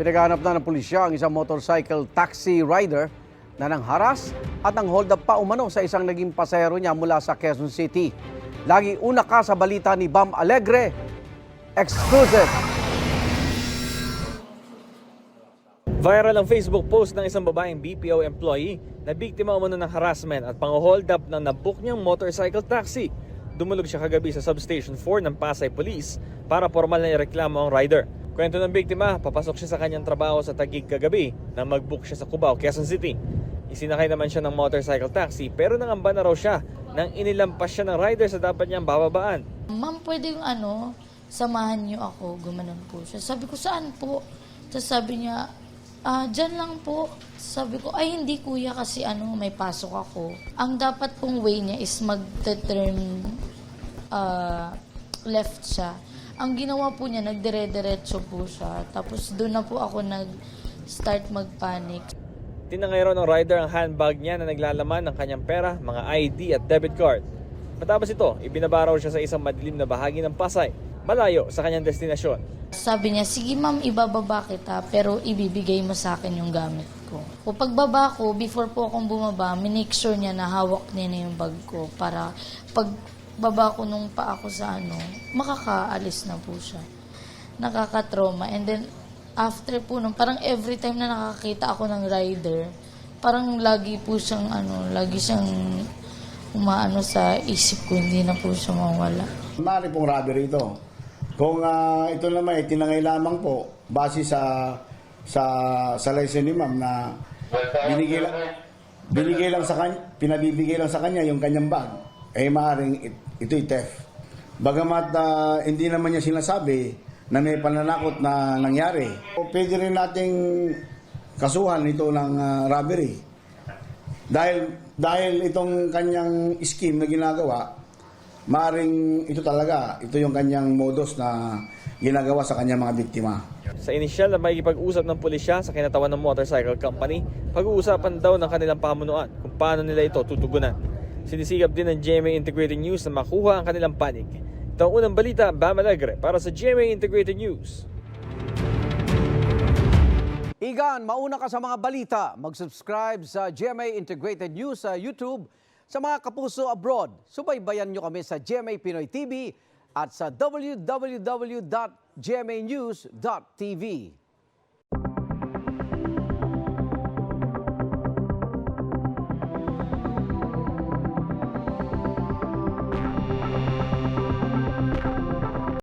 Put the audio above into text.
Pinaghahanap na ng pulisya ang isang motorcycle taxi rider na nangharas at nang hold up pa umano sa isang naging pasahero niya mula sa Quezon City. Lagi una ka sa balita ni Bam Alegre. Exclusive. Viral ang Facebook post ng isang babaeng BPO employee na biktima umano ng harassment at pang-hold up ng nabook niyang motorcycle taxi. Dumulog siya kagabi sa Substation 4 ng Pasay Police para formal na ireklamo ang rider. Kwento ng biktima, papasok siya sa kanyang trabaho sa Taguig kagabi nang mag-book siya sa Cubao, Quezon City. Isinakay naman siya ng motorcycle taxi pero nangamba na raw siya nang inilampas siya ng rider sa dapat niyang bababaan. Ma'am, pwede yung samahan niyo ako, gumanon po siya. Sabi ko, saan po? Tapos sabi niya, dyan lang po. Sabi ko, ay hindi kuya kasi may pasok ako. Ang dapat pong way niya is mag-turn left siya. Ang ginawa po niya, nagdire-diretso po siya. Tapos doon na po ako nag-start mag-panic. Tinangay raw ng rider ang handbag niya na naglalaman ng kanyang pera, mga ID at debit card. Matapos ito, ibinaba raw siya sa isang madilim na bahagi ng Pasay, malayo sa kanyang destinasyon. Sabi niya, sige ma'am, ibababa kita pero ibibigay mo sa akin yung gamit ko. O pagbaba ko, before po akong bumaba, minake sure niya na hawak niya na yung bag ko para pagbaba ko nung pa ako sa makakaalis na po siya. Nakaka-trauma. And then, after po nung, parang every time na nakakita ako ng rider, parang lagi po siyang, lagi siyang umaano sa isip ko, hindi na po siya mawala. Mari pong robbery ito. Kung ito naman ay tinangay lamang po, base sa license ni ma'am na binigay lang sa kanya, pinabibigay lang sa kanya yung kanyang bag, maaaring ito'y theft. Bagamat hindi naman niya sinasabi na may pananakot na nangyari. Pwede rin nating kasuhan ito ng robbery. Dahil itong kanyang scheme na ginagawa, maaaring ito yung kanyang modus na ginagawa sa kanyang mga biktima. Sa inisyal na makikipag-usap ng pulisya sa kinatawan ng motorcycle company, pag-uusapan daw ng kanilang pamunuan kung paano nila ito tutugunan. Sinisigap din ng GMA Integrated News na makuha ang kanilang panig. Ito ang unang balita, Bam Alegre, para sa GMA Integrated News. Igan, mauna ka sa mga balita. Mag-subscribe sa GMA Integrated News sa YouTube. Sa mga kapuso abroad, subaybayan nyo kami sa GMA Pinoy TV at sa www.gmanews.tv.